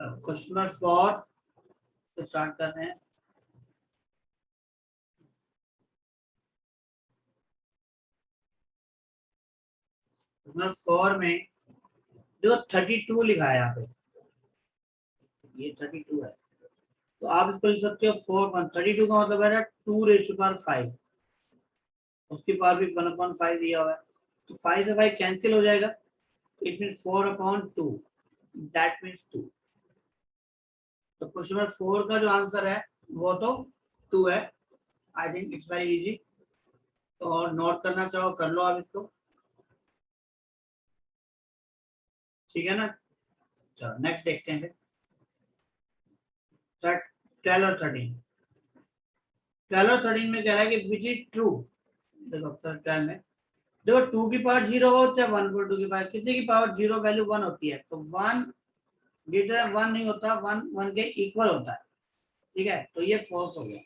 Question number 4 start कर रहे हैं। नंबर 4 में जो 32 लिखा है यहाँ पे, ये 32 है, तो आप इसको लिख सकते हो 4.32 का मतलब है 2⁵5, उसके बाद भी 1/5 दिया हुआ है, तो 5 से 5 कैंसिल हो जाएगा, इट मीन 4/2, दैट मीन्स 2। तो क्वेश्चन नंबर 4 का जो आंसर है वो तो 2 है। I think it's very easy, तो और नोट करना चाहो कर लो आप इसको, ठीक है ना। चलो नेक्स्ट देखते हैं। 12 और 13, 12 और 13 में कह रहा है कि विच इज ट्रू। देखो 12 में देखो 2 की पावर 0 हो चाहे 1/2 की पावर, किसी की पावर 0 वैल्यू 1 होती है, तो 1 ग्रेटर 1 नहीं होता, 1 के इक्वल होता है, ठीक है, तो ये फॉल्स हो गया।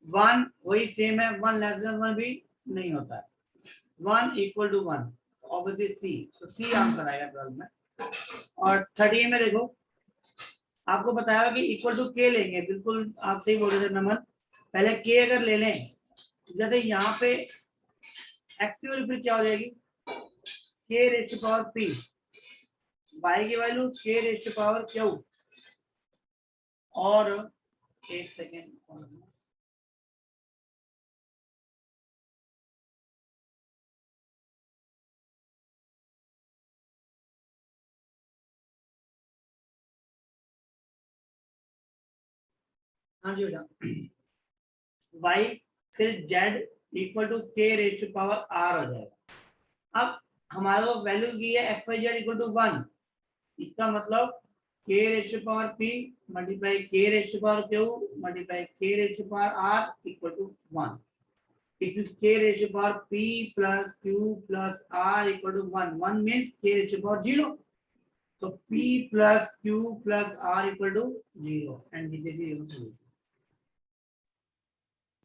1 वही सेम है, 1 लेस देन 1 भी नहीं होता है, 1 इक्वल टू 1, ऑब्वियसली सी, तो सी आंसर आएगा 12 में। और 13 में देखो आपको बताया कि इक्वल टू के लेंगे, बिल्कुल आप सही बोल रहे थे नमन, पहले के अगर ले लें, जैसे यहाँ पे एक्स की वैल्यू फिर क्या हो जाएगी, K raise to power P, Y की value K raise to power Q, और एक सेकेंड, हाँ जी बेटा, वाई फिर Z equal to K raise to power R हो जाएगा। अब हमारा तो वैल्यू की है X Y Z equal to 1, इसका मतलब k raise to power p multiply k raise to power q multiply k raise to power r equal to 1। It is k raise to power p plus q plus r equal to 1, 1 means k raise to power 0, तो p plus q plus r equal to 0 and this is your solution.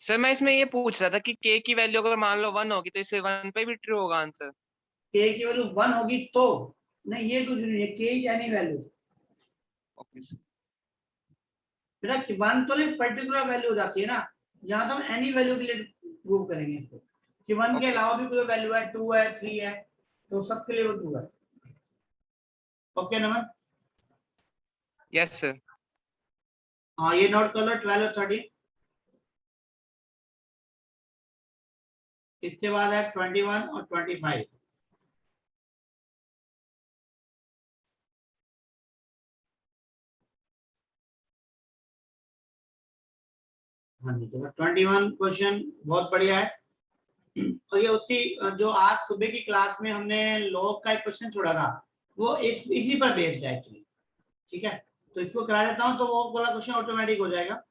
Sir मैं इसमें ये पूछ रहा था कि k की value अगर मान लो 1 होगी तो इससे 1 पे भी ट्रू होगा आंसर। k की वैल्यू 1 होगी तो नहीं, ये कुछ नहीं है, k is any value. Okay sir. बेटा 1 तो नहीं पर्टिकुलर वैल्यू हो जाती है ना, यहाँ तो हम एनी वैल्यू के लिए प्रूव करेंगे इसको कि 1 के अलावा भी कोई वैल्यू है, 2 है, 3 है, तो सबके लिए वो 2 है। ओके नमन, यस सर। हाँ ये नोट कर लो 12 और 13। इसके बाद है 21 और 25। हाँ जी, तो 21 क्वेश्चन बहुत बढ़िया है, तो ये उसी जो आज सुबह की क्लास में हमने लॉग का एक क्वेश्चन छोड़ा था, वो इसी पर बेस्ड है एक्चुअली, ठीक है, तो इसको करा देता हूँ तो वो वाला क्वेश्चन ऑटोमेटिक हो जाएगा।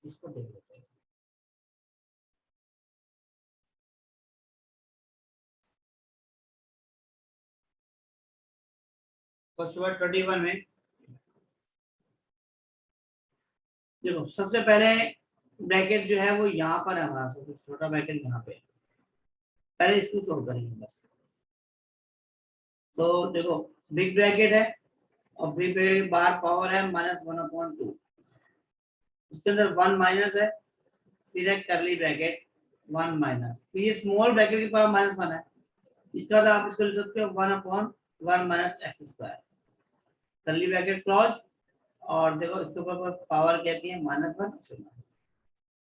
इसको देख लेते हैं। क्वेश्चन 21 में देखो सबसे पहले ब्रैकेट जो है वो यहाँ पर है हमारा, सबसे छोटा ब्रैकेट यहाँ पे, पहले इसको सोल्व करेंगे बस। तो देखो बिग ब्रैकेट है और बिग ब्रैकेट के बाहर पावर है -1/2, उसके अंदर 1 माइनस है, फिर है करली ब्रैकेट 1 माइनस, फिर ये स्मॉल ब्रैकेट की पावर -1 है, इसका तो आप इसको लिख सकते हो 1/1 माइनस एक्स स्क्वायर, करली ब्रैकेट क्लोज, और देखो इसके ऊपर पावर क्या है -1।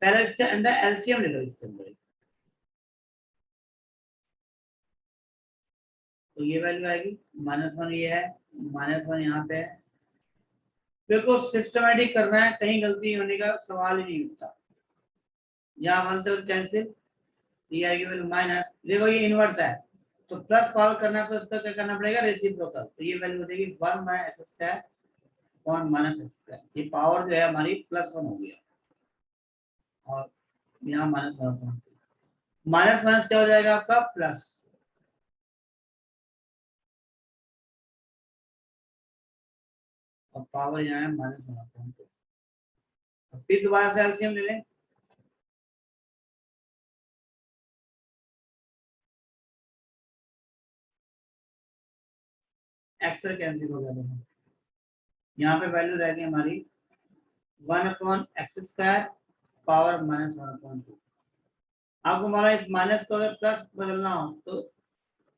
पहले इसके अंदर एलसीएम ले लो, इसके अंदर तो ये वैल्यू आएगी -1, ये है -1 यहाँ पे है, देखो सिस्टमैटिक करना है, कहीं गलती होने का सवाल ही नहीं उठता। यहाँ 1 से 1 कैंसिल, ये आएगी वैल्यू माइनस, देखो ये इनवर्स है तो प्लस पावर करना है तो इसका क्या करना पड़ेगा, रेसिप्रोकल, तो ये वैल्यू हो जाएगी 1/x² और -x², ये पावर जो है हमारी +1 हो गया, और यहाँ -1 माइनस माइनस क्या हो जाएगा आपका प्लस, और पावर यहाँ है -1/2। फिर दोबारा से एलसीएम ले लें, एक्स कैंसिल हो गया। देखो यहाँ पे वैल्यू रह गई हमारी 1/x² पावर -1/2। आपको हमारा इस माइनस को अगर प्लस बदलना हो तो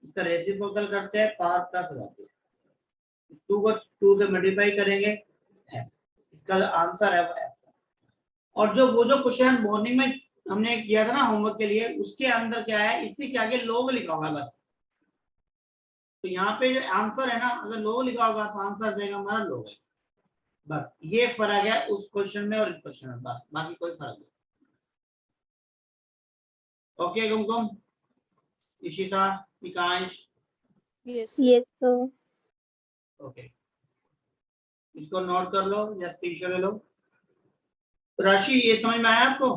इसका रेसिप्रोकल करते हैं, पावर प्लस हो जाती है। 2 को 2 से मल्टीप्लाई करेंगे x, इसका जो आंसर है वो x। और जो वो जो क्वेश्चन मॉर्निंग में हमने किया था ना होमवर्क के लिए, उसके अंदर क्या है, इसी के आगे लोग लिखा होगा बस। तो यहाँ पे जो आंसर है ना, अगर लोग लिखा होगा तो आंसर आ जाएगा हमारा लोग है। बस ये फर्क है उस क्वेश्चन में और इस क्वेश्चन में, बस बाकी कोई फर्क नहीं। ओके कुमकुम, इशिता, विकांश, यस ये तो ओके, इसको नोट कर लो या स्क्रीनशॉट ले लो। राशि ये समझ में आया आपको?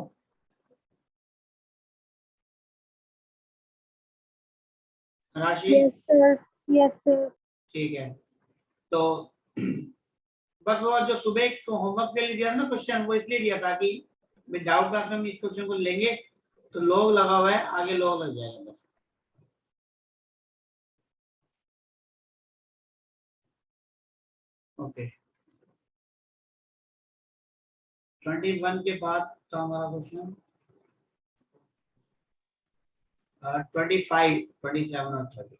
राशि यस सर, यस सर। ठीक है। तो बस वो जो सुबह तो होमवर्क के लिए दिया था ना क्वेश्चन, वो इसलिए दिया था कि डाउट क्लास में हम इस क्वेश्चन को लेंगे तो लोग लगा हुआ है, आगे लोग लग जाएगा बस। ओके 21 के बाद तो हमारा क्वेश्चन 25, 27 और 30।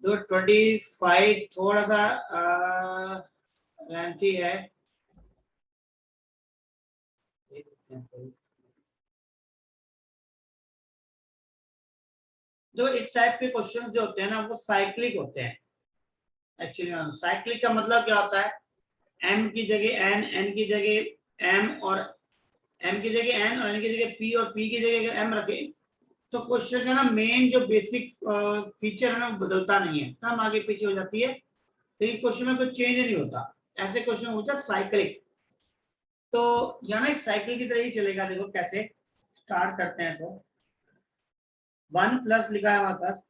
तो 25 थोड़ा सा लेंथी है। जो इस टाइप के क्वेश्चन जो होते हैं ना, वो साइक्लिक होते हैं। एक्चुअली साइक्लिक का मतलब क्या होता है, m की जगह n, n की जगह m और m की जगह n और n की जगह p और p की जगह अगर m रखे तो क्वेश्चन का ना मेन जो बेसिक फीचर है ना वो बदलता नहीं है, कम आगे पीछे हो जाती है, तो ये क्वेश्चन में कोई चेंज नहीं होता। ऐसे क्वेश्चन होता है साइक्लिक। तो यहाँ ना एक साइकिल की तरह ही चलेगा। देखो कैसे स्टार्ट करते हैं। तो 1 प्लस लिखा है हमारे पास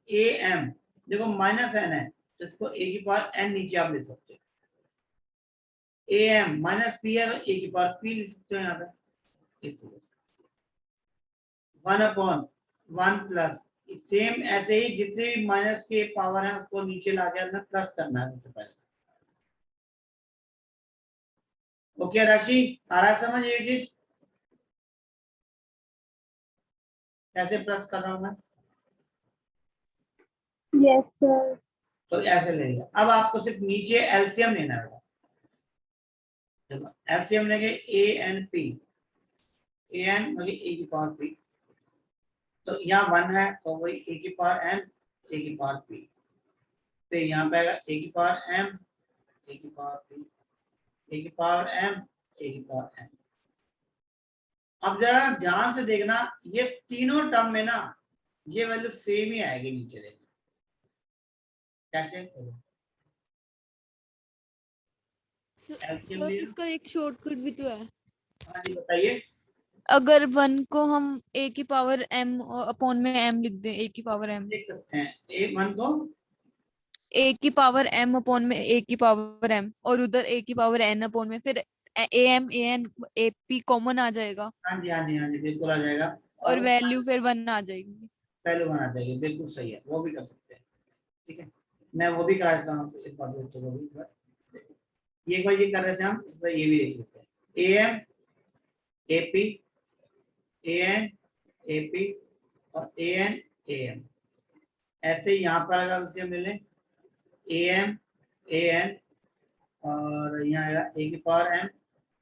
ए एम, देखो माइनस एन है तो इसको ए की पावर एन नीचे आप लिख सकते हो। ए एम माइनस पी है तो ए की पावर पी लिख सकते हो यहाँ पे। इस तरह 1/1 प्लस सेम ऐसे ही जितने भी माइनस के पावर है उसको नीचे ला के प्लस करना है सबसे पहले। ओके राशि, आ रहा है समझ ये चीज कैसे प्लस कर रहा हूं मैं? Yes sir. तो ऐसे लेंगे। अब आपको सिर्फ नीचे एलसीएम लेना होगा। एलसीएम लेंगे A N P, A N मतलब ए की पावर पी, तो यहाँ 1 है तो वही ए की पावर एन, ए की पावर पी, फिर यहाँ पे आएगा ए की पावर एम, ए की पावर पी, ए की पावर एम, ए की पावर एन। अब जरा ध्यान से देखना, ये तीनों टर्म में ना ये वैल्यू सेम ही आएगी नीचे। देखना कैसे एलसीएम सर लिया। इसका एक शॉर्टकट भी तो है। हाँ जी बताइए। अगर 1 को हम a की पावर m अपॉन में m लिख दें, a की पावर m, लिख सकते हैं ए वन को a की पावर m अपॉन में a की पावर m, और उधर a की पावर n अपॉन में, फिर a m a n a p common आ जाएगा हाँ जी हाँ जी हाँ जी बिल्कुल आ जाएगा। और और वैल्यू फिर 1 आ जाएगी। पहले होना चाहिए, बिल्कुल सही है, वो भी कर सकते हैं। ठीक है, मैं वो भी करा देता हूँ इस बार बच्चों को भी। ये एक बार ये कर रहे थे हम, इस बार ये भी देख लेते हैं। A M A P, A N A P और ए एन ए एम। ऐसे ही यहाँ पर अगर उसे मिले ए एम ए एन और यहाँ आएगा ए की पावर एम,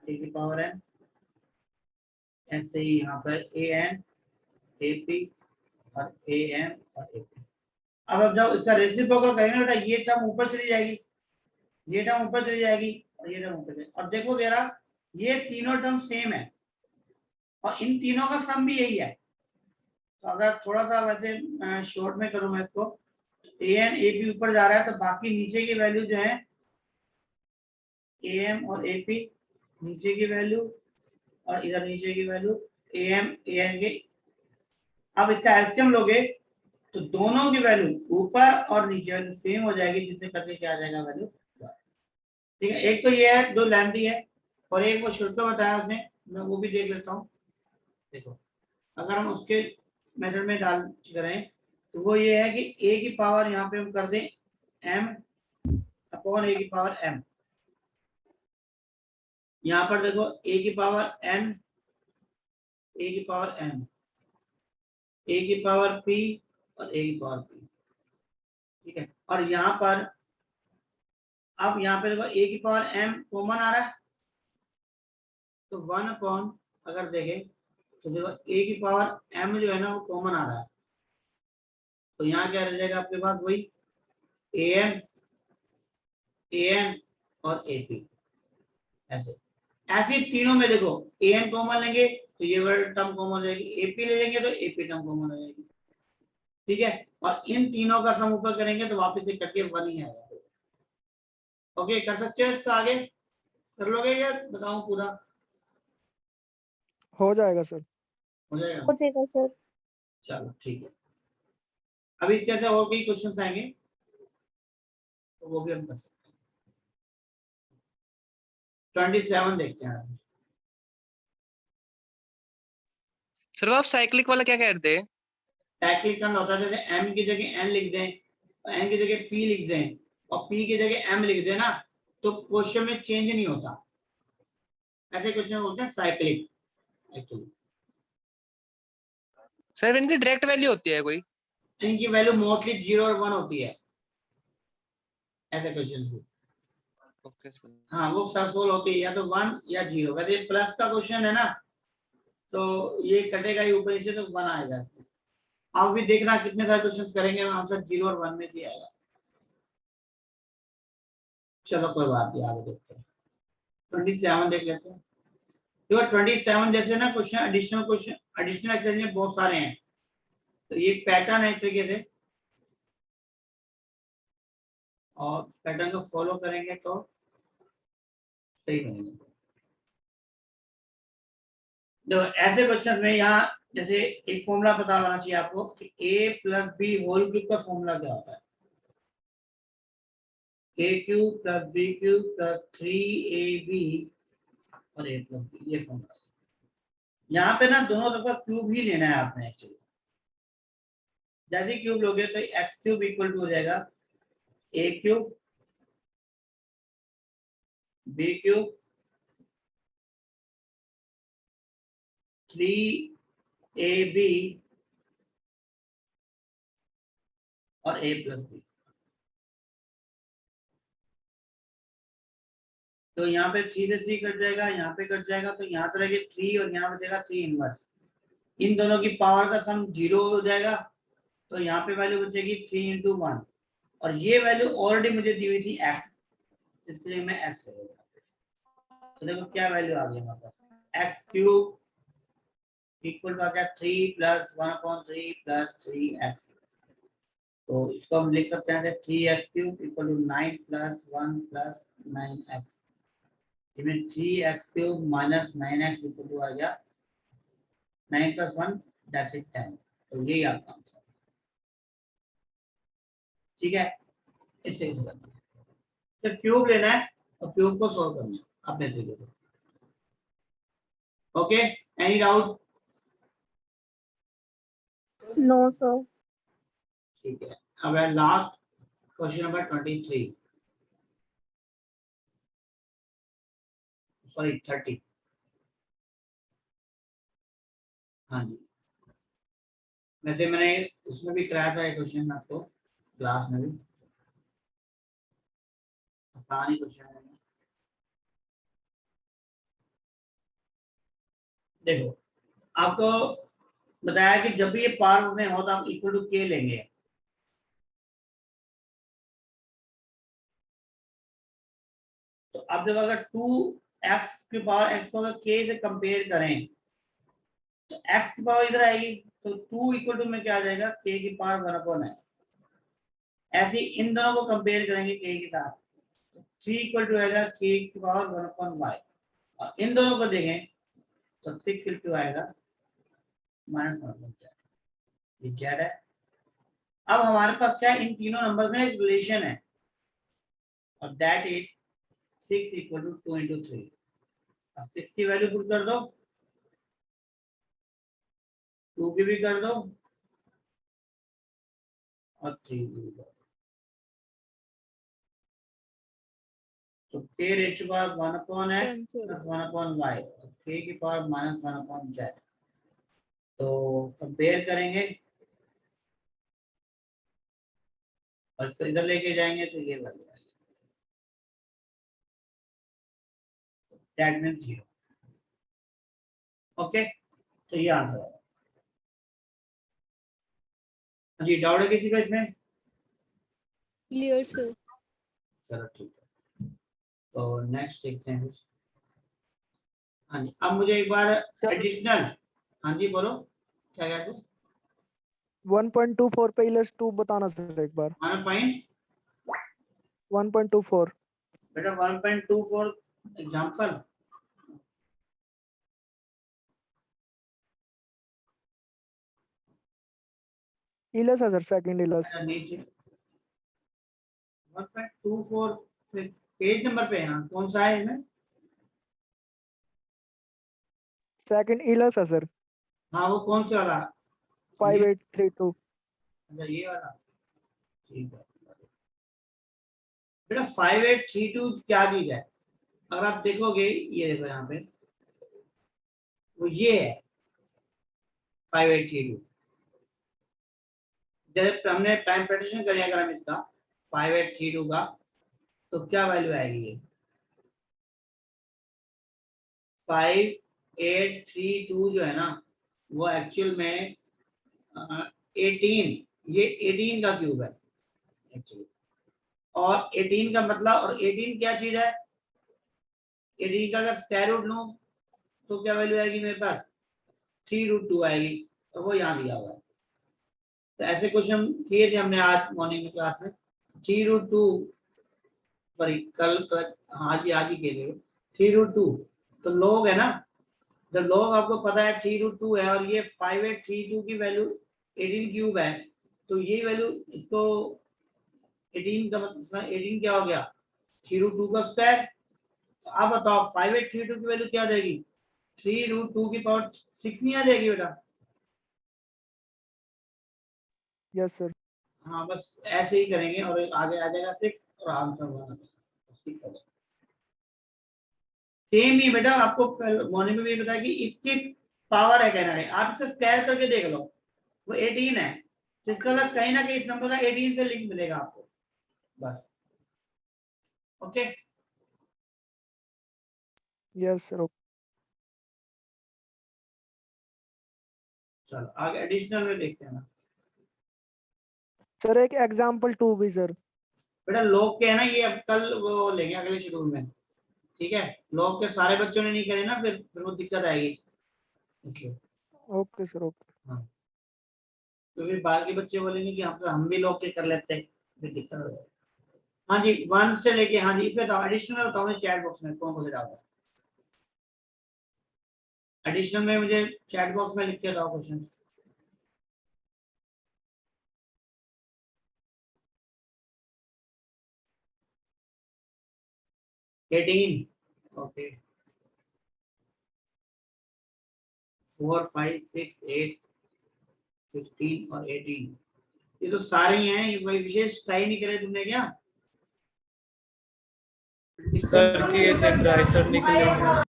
ए की पावर एन। ऐसे ही यहाँ पर ए एन ए पी और ए एम और ए पी। अब जब इसका रेसिप्रोकल करेंगे बेटा, ये टर्म ऊपर चली जाएगी, ये टर्म ऊपर चली जाएगी और ये टर्म ऊपर चली। और देखो जरा ये तीनों टर्म सेम है और इन तीनों का सम भी यही है। तो अगर थोड़ा सा वैसे शॉर्ट में करूं मैं इसको, ए एन ए पी ऊपर जा रहा है तो बाकी नीचे की वैल्यू जो है ए एम और ए पी नीचे की वैल्यू और इधर नीचे की value A M A N के। अब इसका एलसीएम लोगे तो दोनों की वैल्यू ऊपर और नीचे वैल्यू सेम हो जाएगी, जिससे करके क्या आ जाएगा वैल्यू। ठीक है, एक तो ये है जो लेंथी है और एक वो शुल्क बताया उसने, मैं वो भी देख लेता हूँ। देखो अगर हम उसके मेथड में डाल करें तो वो ये है कि a की पावर यहाँ पे हम कर दें m अपॉन a की पावर m। यहाँ पर देखो a की पावर n, a की पावर m, a की पावर p और a की पावर p, ठीक है। और यहाँ पर अब यहाँ पे देखो a की पावर m कॉमन आ रहा है, तो 1 अपॉन अगर देखें तो देखो a की पावर m जो है ना वो कॉमन आ रहा है, तो यहाँ क्या रह जाएगा आपके पास वही am, an और ap। ऐसे ऐसे तीनों में देखो an कॉमन लेंगे तो ये वर्ड टर्म कॉमन हो जाएगी, ap ले लेंगे तो ap टर्म कॉमन हो जाएगी, ठीक है। और इन तीनों का सम ऊपर करेंगे तो वापस से कट के 1 ही आएगा। ओके, कर सकते हो इसका आगे, कर लोगे या बताऊं पूरा? हो जाएगा सर। हो जाएगा, हो जाएगा सर। चलो ठीक है। अभी इसके से और भी क्वेश्चन आएंगे तो वो भी हम कर सकते हैं। 27 देखते हैं। सर आप साइक्लिक वाला क्या कहते हैं? साइक्लिक का होता है जैसे m की जगह n लिख दें, n की जगह p लिख दें और p की जगह m लिख दें ना, तो क्वेश्चन में चेंज नहीं होता। ऐसे क्वेश्चन होते हैं साइक्लिक एक्चुअली। सर इनकी डायरेक्ट वैल्यू होती है कोई? इनकी वैल्यू मोस्टली 0 और 1 होती है ऐसे क्वेश्चन की। Okay sir. हाँ, वो सब सोल्व होती है या तो 1 या 0। वैसे प्लस का क्वेश्चन है ना, तो ये कटेगा ही ऊपर से तो 1 आएगा। आप भी देखना कितने सारे क्वेश्चन करेंगे, आंसर 0 और 1 में से आएगा। चलो कोई बात नहीं, आगे देखते हैं। 27 देख लेते हैं। देखो 27 जैसे ना क्वेश्चन, एडिशनल एक्सरसाइज में बहुत सारे हैं, तो ये पैटर्न है एक तरीके से, और पैटर्न को फॉलो करेंगे तो सही बनेगा। देखो ऐसे क्वेश्चन में यहाँ जैसे एक फॉर्मूला पता होना चाहिए आपको कि a plus B whole cube का फॉर्मूला क्या होता है। a cube plus B cube plus 3ab और a प्लस बी, ये फॉर्मूला। यहाँ पे ना दोनों तरफ का क्यूब ही लेना है आपने एक्चुअली। जैसे क्यूब लोगे तो एक्स क्यूब इक्वल टू हो जाएगा a cube b cube 3ab और a प्लस बी। तो यहाँ पे 3 से 3 कट जाएगा, यहाँ पे कट जाएगा, तो यहाँ तो रहेगा 3 और यहाँ बचेगा 3 इनवर्स। इन दोनों की पावर का सम 0 हो जाएगा, तो यहाँ पे वैल्यू बचेगी 3 इंटू 1, और ये वैल्यू ऑलरेडी मुझे दी हुई थी x, इसलिए मैं x ले लूंगा। तो देखो क्या वैल्यू आ गई हमारे पास, एक्स क्यूब इक्वल टू आ गया 3 प्लस 1/3 प्लस 3x। तो इसको हम लिख सकते हैं 3x cube equal to 9 plus 1 plus 9x। इसमें 3x cube minus 9x equal to आ गया 9 प्लस 1 दैट्स इट 10। तो यही आपका आंसर, ठीक है। इससे तो क्यूब लेना है और क्यूब को सॉल्व करना है अपने तरीके से। Okay, any doubt? No sir. ठीक है, अब है लास्ट क्वेश्चन नंबर 23, सॉरी 30। हाँ जी, वैसे मैंने उसमें भी कराया था एक क्वेश्चन आपको क्लास में भी, आसान ही क्वेश्चन है। देखो आपको बताया कि जब भी ये पावर में हो तो आप इक्वल टू के लेंगे। तो अब जब अगर 2x की पावर x को अगर k से कंपेयर करें तो x की पावर इधर आएगी, तो 2 इक्वल टू में क्या आ जाएगा, k की पावर 1/x। ऐसे इन दोनों को कंपेयर करेंगे k के साथ, 3 इक्वल टू आएगा k की पावर 1/y। और इन दोनों को देखें तो 6 इक्वल आएगा -1/z। ये जेड है। अब हमारे पास क्या है, इन तीनों नंबर में एक रिलेशन है, और that is 6 equal to 2 into 3। अब 6 की वैल्यू पुट कर दो, 2 की भी कर दो और 3 की भी कर दो। तो k raise power 1/x Cancel. Plus 1/y, k की पावर -1/z। तो कंपेयर करेंगे और इसको इधर लेके जाएंगे तो ये वैल्यू आएगी, दैट मींस 0। ओके, तो ये आंसर है। हाँ जी, डाउट है किसी का इसमें? Clear, sir. चलो ठीक है, तो नेक्स्ट देखते हैं कुछ। हाँ जी, अब मुझे एक बार एडिशनल, हाँ जी बोलो क्या कहते हैं? 1.24 पे इलस 2 बताना सर एक बार। 1.24 बेटा 1.24 एग्जांपल। इलस है सर, सेकंड इलस। नीचे 1.24 पेज नंबर पे, हाँ कौन सा है इसमें? सेकंड इलस है सर, हाँ वो कौन से वाला? 5832। अच्छा ये वाला, ठीक है बेटा। 5832 क्या चीज है? अगर आप देखोगे, ये देखो यहाँ पे, वो ये है 5832। जैसे हमने टाइम प्रेडिक्शन करिए अगर हम इसका 5832 का, तो क्या वैल्यू आएगी? ये 5832 जो है ना, वो एक्चुअल में 18, ये 18 का क्यूब है एक्चुअली। और 18 का मतलब, और 18 क्या चीज है? 18 का अगर स्क्वायर रूट लूं तो क्या वैल्यू आएगी मेरे पास? 3√2 आएगी। तो वो यहाँ दिया हुआ है। तो ऐसे क्वेश्चन किए थे हमने आज मॉर्निंग में क्लास में। 3√2 सॉरी कल आज ही के लिए 3√2। तो लोग है ना, जब लोग आपको पता है 3√2 है और ये 5832 की वैल्यू 18 क्यूब है, तो ये वैल्यू इसको 18 का मतलब 18 क्या हो गया? 3√2 का स्क्वायर। तो आप बताओ 5832 की वैल्यू क्या देगी? 3√2 की पावर 6 नहीं आ जाएगी बेटा? Yes sir. हाँ बस ऐसे ही करेंगे और आगे आ जाएगा 6 और आंसर 6 आ जाएगा। सेम ही बेटा, आपको मॉर्निंग में भी बताया कि इसकी पावर है कहना है, आप इसे स्क्वायर करके देख लो, वो 18 है, तो इसका मतलब कहीं ना कहीं इस नंबर का 18 से लिंक मिलेगा आपको बस। Okay yes sir. चलो आगे एडिशनल में देखते हैं ना। सर एक एग्जांपल 2 भी सर। बेटा लोग के है ना, ये अब कल वो लेंगे अगले शेड्यूल में, ठीक है? लोग के सारे बच्चों ने नहीं करे ना, फिर वो दिक्कत आएगी इसलिए। Okay sir, okay. हाँ, तो फिर बाकी बच्चे बोलेंगे कि हम भी लोग के कर लेते हैं, फिर दिक्कत हो जाएगी। हाँ जी 1 से लेके, हाँ जी इसमें बताओ एडिशनल, बताओ मुझे चैट बॉक्स में कौन कौन से डाल एडिशनल में, मुझे चैट बॉक्स में लिख के बताओ क्वेश्चन। एटीन, ओके 4 5 6 8 15 और 18, ये तो सारे ही हैं, ये कोई विशेष ट्राई नहीं करे तुमने क्या? सर किए थे, ट्राई सर निकले हैं।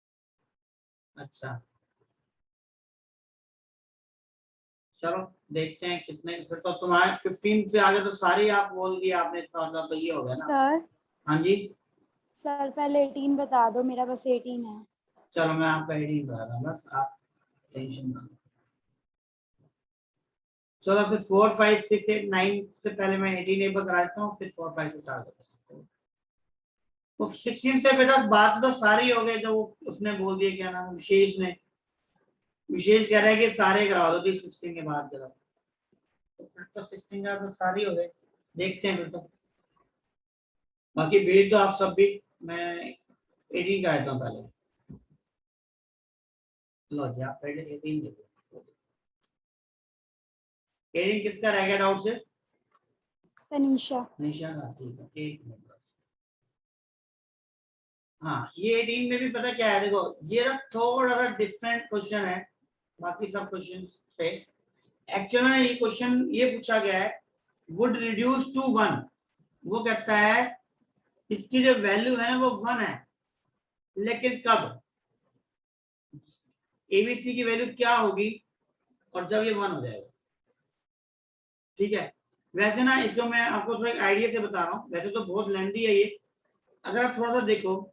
अच्छा चलो देखते हैं कितने, फिर तो तुम्हारे 15 से आगे तो सारे आप बोल दिए आपने, इसका मतलब तो ये हो गया ना। सर हाँ जी सर पहले 18 बता दो, मेरा बस 18 है। चलो मैं आपका 18 बता रहा हूँ, बस आप टेंशन ना लो। चलो फिर 4 5 6 8 9 से पहले मैं 18 एक बार कराता हूँ, फिर 4 5 से स्टार्ट करता हूँ। तो 16 से बेटा बात तो सारी हो गई, जो उसने बोल दिया, क्या नाम विशेष ने, विशेष कह रहा है कि सारे करा दो 16 के बाद जरा, तो फिर तो 16 का तो सारी हो गए, देखते हैं फिर तो। बाकी भेज दो आप सब भी, मैं 18 का आता हूँ पहले। लो जी आप पहले 18 देखो, 18 किसका रह गया डाउट से? तनीषा। निशा का, ठीक है एक मिनट बस। हाँ ये 18 में भी पता क्या है, देखो ये ना थोड़ा सा डिफरेंट क्वेश्चन है बाकी सब क्वेश्चन से, एक्चुअल में ये क्वेश्चन ये पूछा गया है वुड रिड्यूस टू 1, वो कहता है इसकी जो वैल्यू है ना वो 1 है, लेकिन कब, एबीसी की वैल्यू क्या होगी और जब ये 1 हो जाएगा। ठीक है, वैसे ना इसको मैं आपको थोड़ा एक आइडिया से बता रहा हूँ, वैसे तो बहुत लेंथी है ये। अगर आप थोड़ा सा देखो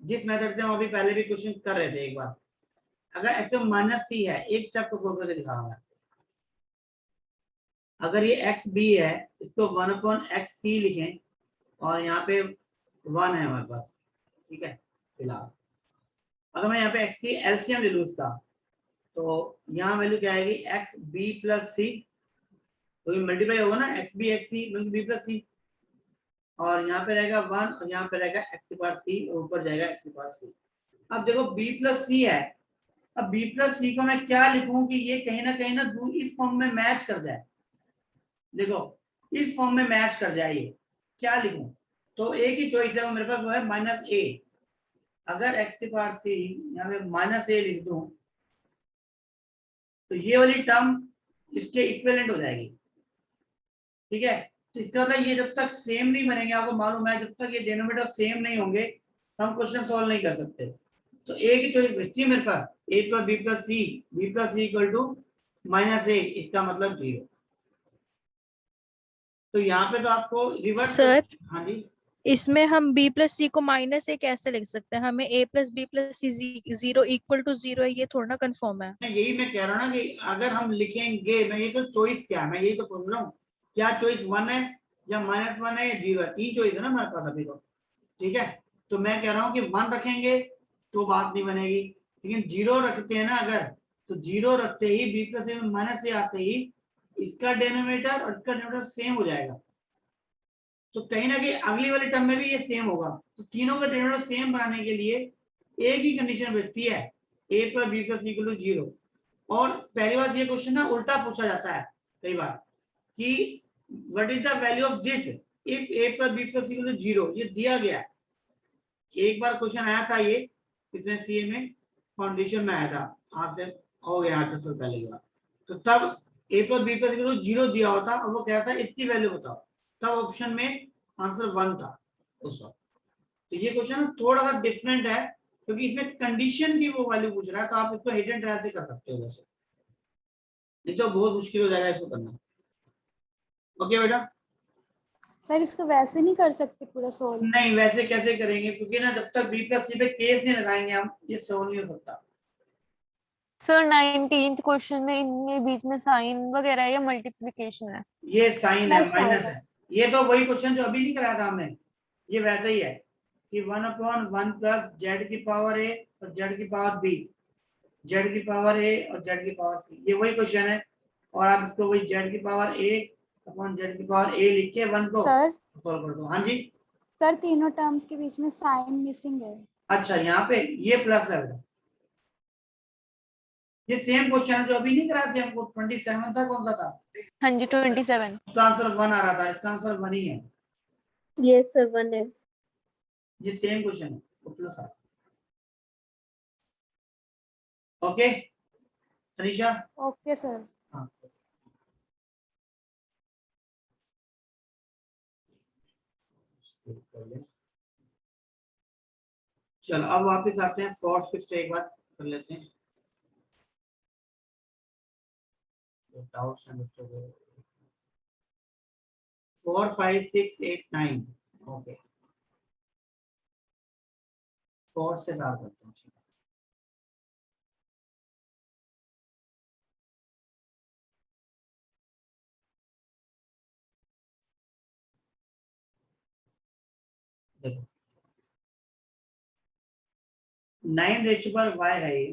जिस मेथड से हम अभी पहले भी क्वेश्चन कर रहे थे एक बार, अगर एक्स माइनस सी है, एक स्टेप को फोर करके दिखा रहा है, अगर ये एक्स बी है इसको 1/x(c) लिखें और यहाँ पे 1 है हमारे पास। ठीक है, फिलहाल अगर मैं यहाँ पे x की एलसीएम ले लूँ इसका, तो यहाँ वैल्यू क्या आएगी, एक्स बी प्लस सी, तो ये मल्टीप्लाई होगा ना, x b x c B plus c, और यहाँ पे रहेगा 1 और यहाँ पे रहेगा एक्स की पावर सी और ऊपर जाएगा एक्स की पावर सी। अब देखो b प्लस सी है, अब b प्लस सी को मैं क्या लिखूं कि ये कहीं ना इस फॉर्म में मैच कर जाए। देखो इस फॉर्म में मैच कर जाए, ये क्या लिखूं, तो एक ही चॉइस है वो मेरे पास, वो है -a। अगर x की पावर सी यहाँ पे -a लिख दूं तो ये वाली टर्म इसके इक्विवेलेंट हो जाएगी। ठीक है, तो इसका मतलब ये जब तक सेम नहीं बनेंगे, आपको मालूम है जब तक ये डिनोमिनेटर सेम नहीं होंगे हम क्वेश्चन सॉल्व नहीं कर सकते। तो ए की चॉइस बचती है मेरे पास, a plus B plus C, B plus C equal to -a, इसका मतलब 0। तो यहाँ पे तो आपको रिवर्स सर हाँ जी, इसमें हम b प्लस सी को -a कैसे लिख सकते हैं? हमें a plus B plus C 0 equal to 0 है, ये थोड़ा ना कंफर्म है। यही मैं कह रहा हूँ ना कि अगर हम लिखेंगे, मैं ये तो चॉइस क्या है, मैं यही तो पूछ रहा हूँ, क्या चॉइस 1 है या -1 है या 0 है, 3 चॉइस है ना हमारे पास अभी तो। ठीक है, तो मैं कह रहा हूँ कि 1 रखेंगे तो बात नहीं बनेगी, लेकिन 0 रखते हैं ना अगर, तो 0 रखते ही बी प्लस माइनस से आते ही इसका डिनोमिनेटर और इसका डिनोमिनेटर सेम हो जाएगा, तो कहीं ना कहीं अगली वाली टर्म में भी ये सेम होगा। तो तीनों का डिनोमिनेटर सेम बनाने के लिए एक ही कंडीशन बचती है, a plus B plus equal to 0। और पहली बात ये क्वेश्चन ना उल्टा पूछा जाता है कई बार कि what is the value of this if a plus B plus equal to 0, ये दिया गया। एक बार क्वेश्चन आया था ये कितने सीए में, फाउंडेशन में आया था, आज से हो गया 8 साल पहले की बात। तो तब a plus B plus equal to 0 दिया हुआ था और वो कह रहा था इसकी वैल्यू बताओ, तब ऑप्शन में आंसर 1 था उस वक्त। तो ये क्वेश्चन थोड़ा सा डिफरेंट है क्योंकि इसमें कंडीशन की वो वैल्यू पूछ रहा है, तो आप इसको हिट एंड ट्रायल से कर सकते हो, वैसे नहीं तो बहुत मुश्किल हो जाएगा इसको करना। ओके बेटा, सर इसको वैसे नहीं कर सकते पूरा सोल्व? नहीं वैसे कैसे करेंगे, क्योंकि ना जब तक बी प्लस सी पे केस नहीं लगाएंगे हम, ये सोल्व नहीं हो सकता। सर 19th क्वेश्चन में इनके बीच में साइन वगैरह है या मल्टीप्लिकेशन है? ये साइन है, प्लस माइनस आएगा। है, ये तो वही क्वेश्चन जो अभी नहीं कराया था हमने, ये वैसे ही है कि 1/1 प्लस जेड की पावर ए और जेड की पावर बी, जेड की पावर ए और जेड की पावर सी, ये वही क्वेश्चन है। और आप इसको वही जेड की पावर ए अपॉन जेड की पावर ए लिख के 1 को सर सॉल्व कर दो। हाँ जी, सर तीनों टर्म्स के बीच में साइन मिसिंग है। अच्छा यहाँ पे ये प्लस है बेटा, ये सेम क्वेश्चन है जो अभी नहीं कराते थे हमको, 27 था, कौन सा था? हाँ जी 27। उसका आंसर 1 आ रहा था, इसका आंसर 1 ही है, यस सर 1 है। ये सेम क्वेश्चन है, वो प्लस आ। Okay Tanisha, okay sir. हाँ चलो अब वापस आते हैं, फोर्स फिर से एक बार कर लेते हैं, डाउट्स हैं बच्चों को। 4 5 6 8 9, ओके 4 से स्टार्ट करते हैं। देखो 9 है ये,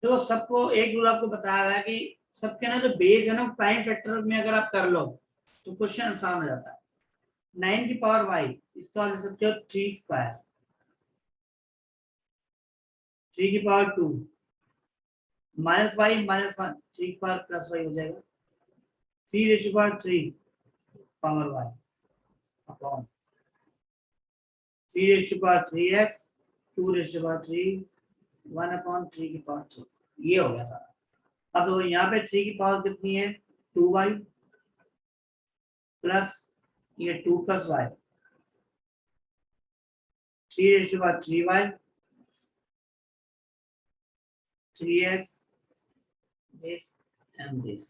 तो सबको एक रूल आपको बताया हुआ है कि सबके ना जो बेस है ना प्राइम फैक्टर में अगर आप कर लो तो क्वेश्चन आसान हो जाता है। 9 की पावर y, इसका लिख सकते हो 3 स्क्वायर, 3 की पावर 2 माइनस y माइनस 1, 3 की पावर प्लस y हो जाएगा, 3 raise to power 3 power y upon 3 raise to power 3x 2 raise to power 3 1 upon 3 की पावर 3, ये हो गया सारा। अब देखो यहाँ पे 3 की पावर कितनी है 2y प्लस ये 2 plus y 3 3x this and this।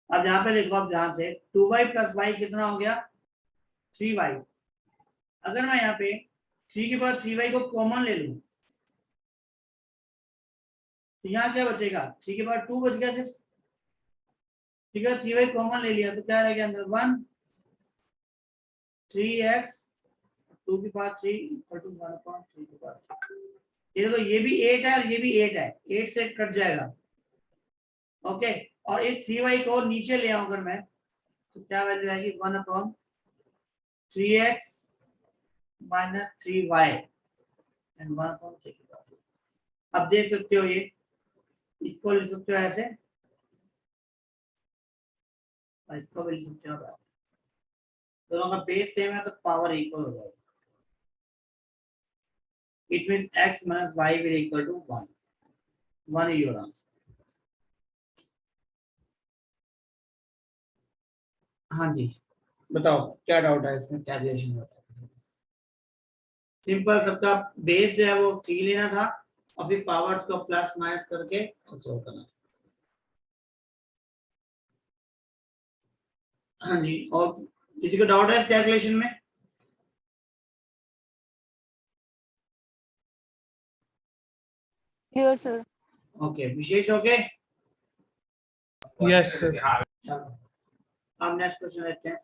अब यहाँ पे लिखो आप ध्यान से 2y प्लस y कितना हो गया 3y। अगर मैं यहाँ पे 3 के बाद 3y को कॉमन ले लूं तो यहाँ क्या बचेगा 3 के बाद 2 बच गया सिर्फ। ठीक है 3y कॉमन ले लिया तो क्या रह गया अंदर 1 3x 2 की पावर 3 इक्वल टू 1/3 की पावर। ये देखो ये भी 8 है और ये भी 8 है 8 से कट जाएगा। ओके और इस 3y को नीचे ले आऊं अगर मैं तो क्या वैल्यू आएगी 1/3x माइनस 3y एंड 1/3 की पावर। अब देख सकते हो ये इसको लिख सकते हो ऐसे और इसको भी लिख सकते हो। दोनों का बेस सेम है तो पावर इक्वल हो जाएगा। It means x minus y will equal to 1 1 is your answer। हाँ जी बताओ क्या डाउट है इसमें क्या रिलेशन होता है। सिंपल सबका बेस जो है वो 3 लेना था और फिर पावर्स को प्लस माइनस करके और सोल्व करना। हाँ जी और किसी को डाउट है इस कैलकुलेशन में। Clear sir. ओके विशेष ओके यस सर। चलो अब नेक्स्ट क्वेश्चन लेते हैं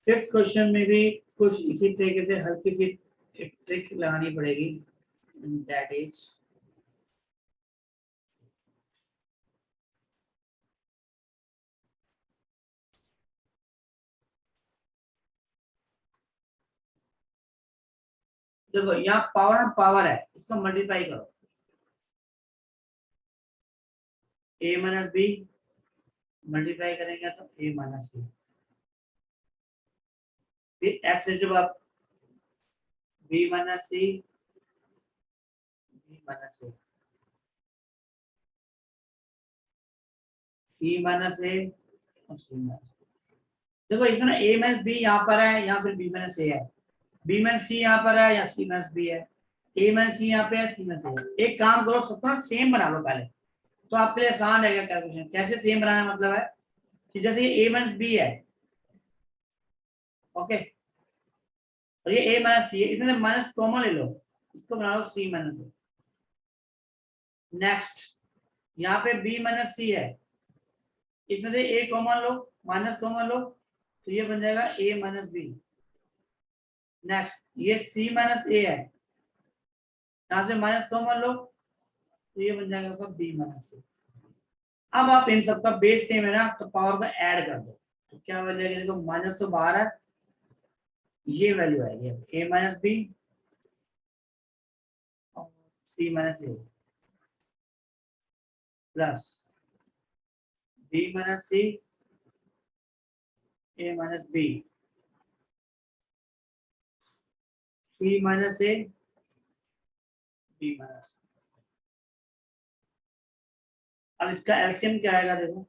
फिफ्थ क्वेश्चन में भी कुछ इसी तरीके से हल्की सी एक ट्रिक लगानी पड़ेगी दैट इज देखो यहाँ पावर और पावर है इसको मल्टीप्लाई करो a माइनस बी मल्टीप्लाई करेंगे तो a माइनस सी फिर x है जब आप b minus C b minus a c minus a और c माइनस। देखो इसमें ना a माइनस b यहाँ पर है या फिर b माइनस a है b माइनस c यहाँ पर है या c माइनस b है a माइनस c यहाँ पे है c माइनस a है। एक काम करो सबको ना सेम बना लो पहले तो आपके लिए आसान रहेगा कैलकुलेशन। कैसे सेम बनाना मतलब है कि जैसे ये a माइनस b है ओके और ये a माइनस c है इसमें माइनस कॉमन ले लो इसको बना लो c माइनस a। नेक्स्ट यहाँ पे b माइनस c है इसमें से a कॉमन लो माइनस कॉमन लो तो ये बन जाएगा a माइनस b। नेक्स्ट ये c माइनस a है यहाँ से माइनस कॉमन लो तो ये बन जाएगा आपका b माइनस c। अब आप इन सबका बेस सेम है ना तो पावर का ऐड कर दो तो क्या वैल्यू आएगी देखो माइनस तो बाहर है ये वैल्यू आएगी a माइनस बी और c minus a plus b minus c a minus b c minus a b minus. अब इसका एलसीएम क्या आएगा देखो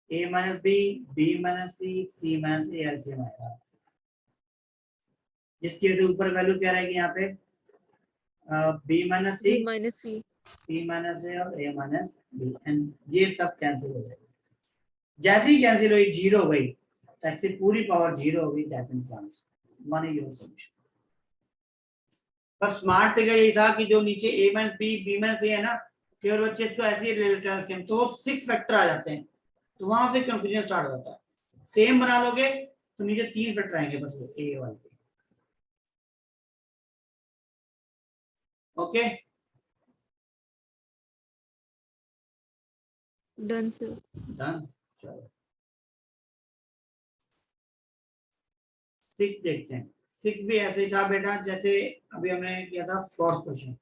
a minus B b minus c minus a LCM आएगा जिसकी वजह से ऊपर वैल्यू क्या रहेगी यहाँ पे b minus C b minus c c minus a और a माइनस b एंड ये सब कैंसिल हो जाएगा। जैसे ही कैंसिल हुई जीरो हो गई टैक्सी पूरी पावर जीरो हो गई that means answer one is your solution. बस स्मार्ट तरीका यही था कि जो नीचे a minus b b minus a है ना केवल बच्चे इसको ऐसे ही ले लेते हैं तो 6 फैक्टर आ जाते हैं तो वहां से कंफ्यूजन स्टार्ट हो जाता है। सेम बना लोगे तो नीचे 3 फैक्टर आएंगे बस a वाले ओके डन सर। डन। चलो 6 देखते हैं 6 भी ऐसे ही था बेटा जैसे अभी हमने किया था फोर्थ क्वेश्चन।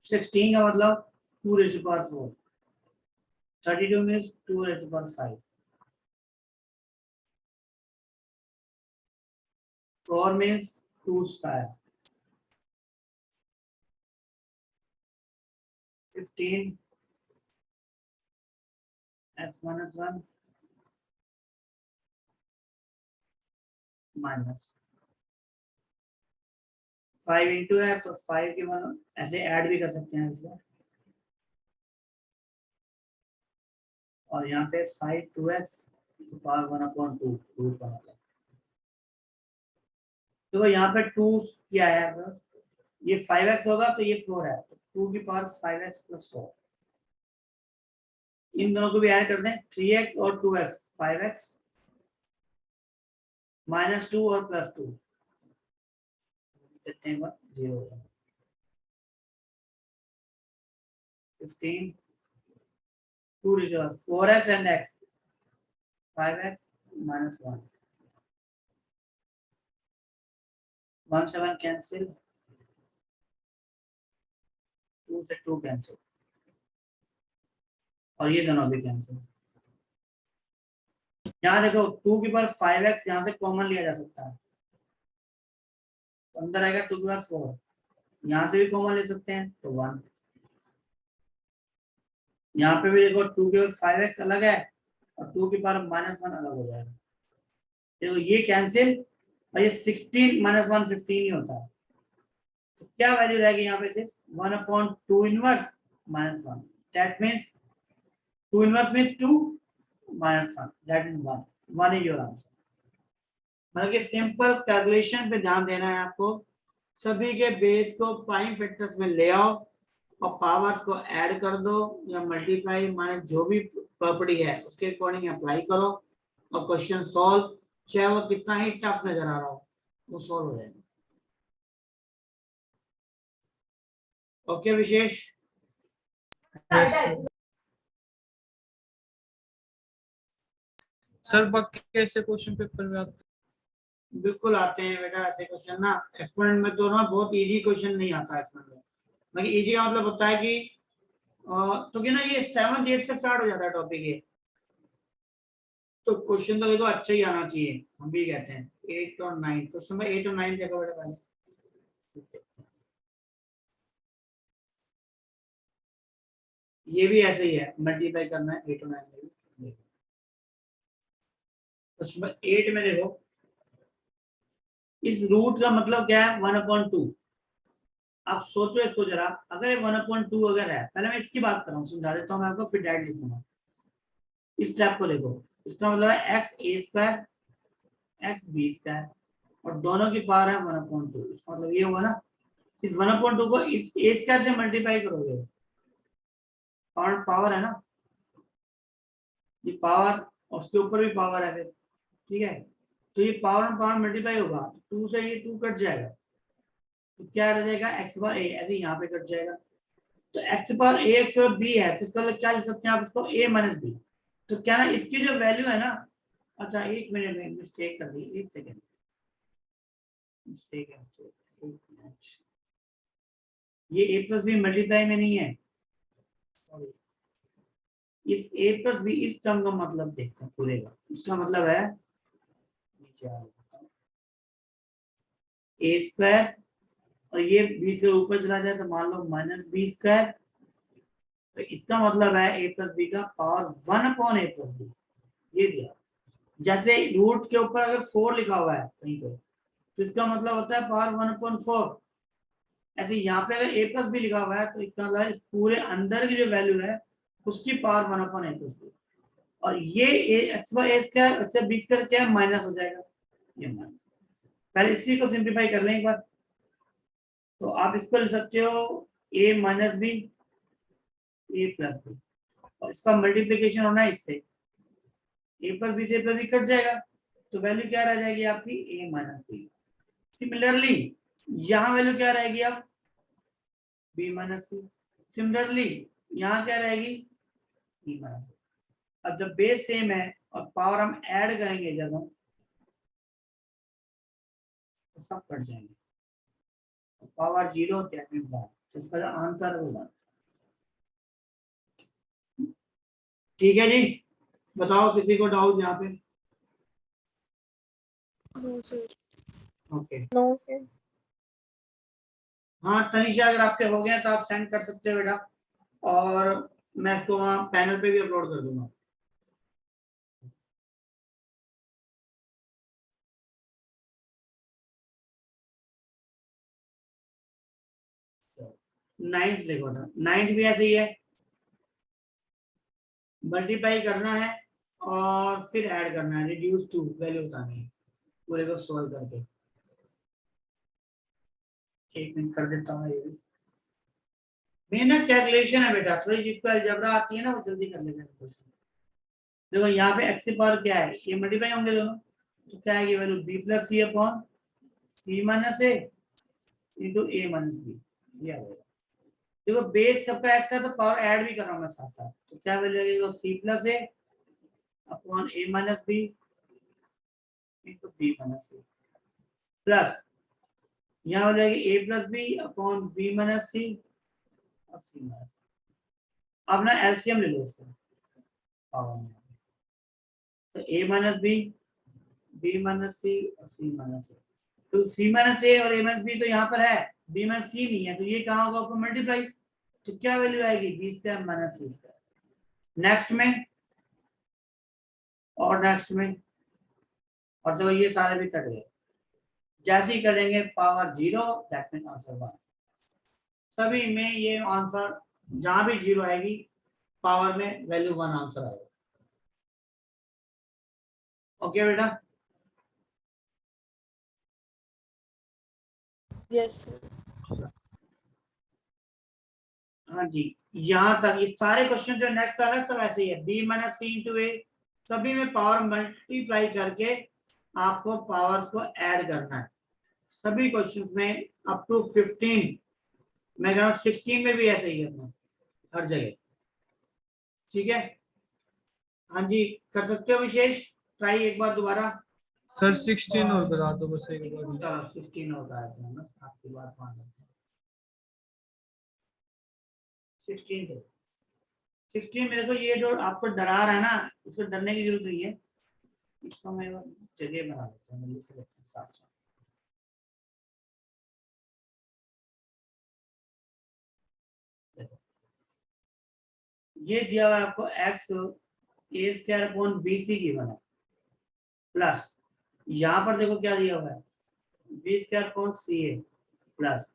16 का मतलब 2 raised to the power 4. 32 means 2 raised to the power 5. 4 means 2 square. 15 x minus 1 minus 5 into है तो 5 के मान ऐसे ऐड भी कर सकते हैं इसको, और यहाँ पे 5 2x पावर 1/2 रूट का मतलब, तो यहाँ पे 2 क्या है, ये 5x होगा तो ये 4 है, तो 2 की पावर 5x प्लस 4, इन दोनों को भी ऐड कर दें, 3x और 2x 5x माइनस 2 और प्लस 2 कितने हैं, 0 हो जाएगा। 15 2 reserve 4x and x 5x minus 1 1 7 cancel, 2 से 2 कैंसिल, और ये दोनों भी कैंसिल। यहाँ देखो 2 की पावर 5x यहाँ से कॉमन लिया जा सकता है, तो अंदर आएगा 2 की पावर 4, यहाँ से भी कॉमन ले सकते हैं तो 1, यहाँ पे भी देखो 2 की पावर 5x अलग है और 2 की पावर -1 अलग हो जाएगा, देखो ये कैंसिल, और ये 16 - 1 15 ही होता है, तो क्या वैल्यू रहेगी यहाँ पे सिर्फ 1/2 inverse -1, that means 2 inverse means 2 -1, that means 1 is your answer. मतलब कि सिंपल कैलकुलेशन पे ध्यान देना है आपको, सभी के बेस को प्राइम फैक्टर्स में ले आओ और पावर्स को ऐड कर दो या मल्टीप्लाई, माने जो भी प्रॉपर्टी है उसके अकॉर्डिंग अप्लाई करो और क्वेश्चन सॉल्व, चाहे वो कितना ही टफ नजर आ रहा हो वो सॉल्व हो जाएगा। ओके विशेष, सर बाकी कैसे क्वेश्चन पेपर में आते बिल्कुल आते हैं बेटा ऐसे क्वेश्चन ना, एक्सपेरिमेंट में तो ना बहुत इजी क्वेश्चन नहीं आता एक्सपेरिमेंट में, मतलब इजी का मतलब होता है कि तो कि ना ये 7th 8th से स्टार्ट हो जाता है टॉपिक ये, तो क्वेश्चन तो देखो अच्छा ही आना चाहिए, हम भी कहते हैं 8 और 9, क्वेश्चन में 8 और 9 देखो बेटा पहले, ये भी ऐसे ही है, मल्टीप्लाई करना है 8 और 9 में, क्वेश्चन 8 में देखो इस रूट का मतलब क्या है 1/2, आप सोचो इसको जरा, अगर 1/2 अगर है, पहले मैं इसकी बात कर रहा हूँ, समझा देता हूँ मैं आपको, फिर डायरेक्ट लिखूंगा। इस स्टेप को देखो, इसका मतलब है x² x² और दोनों की पावर है 1/2, इसका मतलब ये हुआ ना, इस 1/2 को इस a² से मल्टीप्लाई करोगे, पावर है ना, ये पावर और उसके ऊपर भी पावर है फिर, ठीक है, तो ये पावर मल्टीप्लाई होगा, 2 से ये 2 कट जाएगा, तो क्या रह जाएगा x पावर a, ऐसे यहाँ पे कट जाएगा, तो x power a x power b है, तो इसका मतलब क्या लिख सकते हैं आप इसको a - b, तो क्या ना इसकी जो वैल्यू है ना, अच्छा 1 मिनट में मिस्टेक कर दी, 1 सेकेंड मिस्टेक है, ये a प्लस बी मल्टीप्लाई में नहीं है, सॉरी, इस a प्लस बी इस टर्म का मतलब देखते हैं पूरे का, इसका मतलब है a² और ये b से ऊपर चला जाए तो मान लो -b², तो इसका मतलब है a प्लस बी का पावर 1/a प्लस बी, ये दिया, जैसे रूट के ऊपर अगर 4 लिखा हुआ है कहीं पे तो इसका मतलब होता है पावर 1/4, ऐसे यहाँ पे अगर a प्लस बी लिखा हुआ है तो इसका मतलब इस पूरे अंदर की जो वैल्यू है उसकी पावर 1/a प्लस बी, और ये x² b² क्या है, माइनस हो जाएगा, ये माइनस, पहले इसी को सिंप्लीफाई कर लें एक बार, तो आप इसको लिख सकते हो a - b a plus B, और इसका मल्टीप्लिकेशन होना है इससे, a प्लस बी से प्लस बी कट जाएगा, तो वैल्यू क्या रह जाएगी आपकी a - b। सिमिलरली यहाँ वैल्यू क्या रहेगी अब b - c, सिमिलरली यहाँ क्या रहेगी b - c। अब जब बेस सेम है और पावर हम ऐड करेंगे जब हम, तो सब कट जाएंगे, पावर 0 दैट मींस 1, इसका जो आंसर होगा। ठीक है जी, बताओ किसी को डाउट यहाँ पे? No sir. Okay no sir. हाँ तनिषा, अगर आपके हो गए तो आप सेंड कर सकते हो बेटा, और मैं इसको वहाँ पैनल पे भी अपलोड कर दूंगा। नाइन्थ देखो ना, नाइन्थ भी ऐसे ही है, मल्टीप्लाई करना है और फिर ऐड करना है, रिड्यूस टू वैल्यू बतानी है पूरे को सॉल्व करके। एक मिनट कर देता हूँ ये भी। मेहनत कैलकुलेशन है बेटा, थोड़ी जिसको अलजेब्रा आती है ना वो जल्दी कर लेगा क्वेश्चन। देखो यहाँ पे एक्स की पावर क्या है, ये मल्टीप्लाई होंगे दोनों, तो क्या है ये वैल्यू बी प्लस सी अपॉन सी माइनस ए इंटू ए माइनस बी, ये आ जाएगा। देखो बेस सबका एक्स है तो पावर ऐड भी कर रहा हूँ मैं साथ साथ, तो क्या वैल्यू आएगी, c plus a upon a minus b into b minus c, plus यहाँ हो जाएगी a plus b upon b minus c और सी माइनस सी। अब ना एलसीएम ले लो इसका पावर में, तो ए माइनस बी माइनस सी और सी माइनस ए, तो सी माइनस ए और ए माइनस बी तो यहाँ पर है, बी माइनस सी नहीं है, तो ये कहाँ होगा ऊपर मल्टीप्लाई, तो क्या वैल्यू आएगी बी स्क्वायर माइनस सी स्क्वायर। नेक्स्ट में और नेक्स्ट में, और तो ये सारे भी कट गए। जैसे ही करेंगे पावर 0 दैट मीन आंसर 1, सभी में ये आंसर जहां भी 0 आएगी पावर में वैल्यू 1 आंसर आएगा। ओके बेटा, यस सर। हाँ जी, यहाँ तक ये सारे क्वेश्चन जो नेक्स्ट वाला सब ऐसे ही है, बी माइनस सी इंटू ए, सभी में पावर मल्टीप्लाई करके आपको पावर्स को ऐड करना है, सभी क्वेश्चंस में अप टू 15, मैं कह रहा हूँ 16 में भी ऐसे ही करना हर जगह। ठीक है, हाँ जी कर सकते हो विशेष, ट्राई एक बार दोबारा। सर 16 और बता दो बस एक बार। चलो 16 होता है तो ना, आपकी बात मान लेते हैं। 16 दो, 16 मेरे को ये जो आपको डरा रहा है ना, इसको डरने की जरूरत नहीं है, इसको मैं जगह बना देता हूँ, लिख लेते हैं साफ साफ। देखो ये दिया हुआ है आपको एक्स ए स्क्वायर अपॉन बी सी की बना, प्लस यहाँ पर देखो क्या दिया हुआ है b square upon c a, plus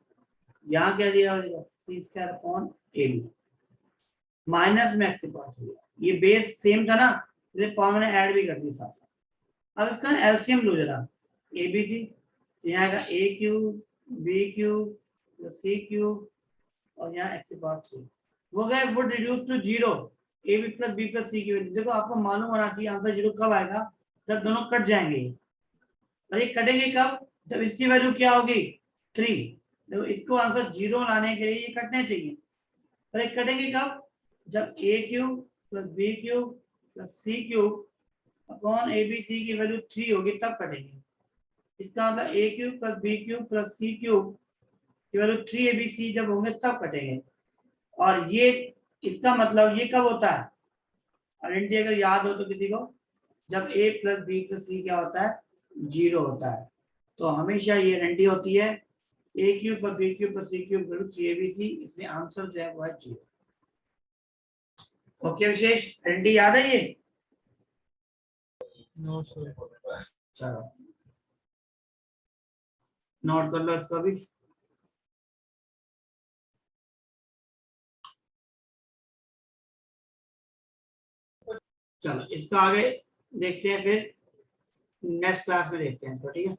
यहाँ क्या दिया हुआ है c square upon a b, minus में एक्स पास हो गया, ये बेस सेम था ना, इसलिए पावर मैंने ऐड भी कर दी साथ साथ। अब इसका एलसीएम लो जरा, ए बी सी, तो यहाँ का a cube b cube c cube और यहाँ एक्स पावर 3 हो गए, would reduce to 0 a b plus B plus c की वैल्यू। देखो आपको मालूम होना चाहिए आंसर 0 कब आएगा, जब दोनों कट जाएंगे, और ये कटेंगे कब, जब इसकी वैल्यू क्या होगी 3। देखो इसको आंसर 0 लाने के लिए ये कटने चाहिए, और ये कटेंगे कब, जब a cube plus B cube plus c cube upon a b c की वैल्यू 3 होगी तब कटेंगे। इसका मतलब a cube plus B cube plus c cube की वैल्यू 3 ए बी सी जब होंगे तब कटेंगे, और ये इसका मतलब ये कब होता है, आइडेंटिटी अगर याद हो तो किसी को, जब a प्लस बी प्लस सी क्या होता है 0 होता है, तो हमेशा ये आइडेंटिटी होती है a cube plus B cube plus c cube बराबर 3abc, इसलिए आंसर जो है वो है 0। ओके विशेष, आइडेंटिटी याद है ये? No sir. चलो नोट कर लो इसको भी। चलो इसका आगे देखते हैं, फिर नेक्स्ट क्लास में देखते हैं इसको, ठीक है।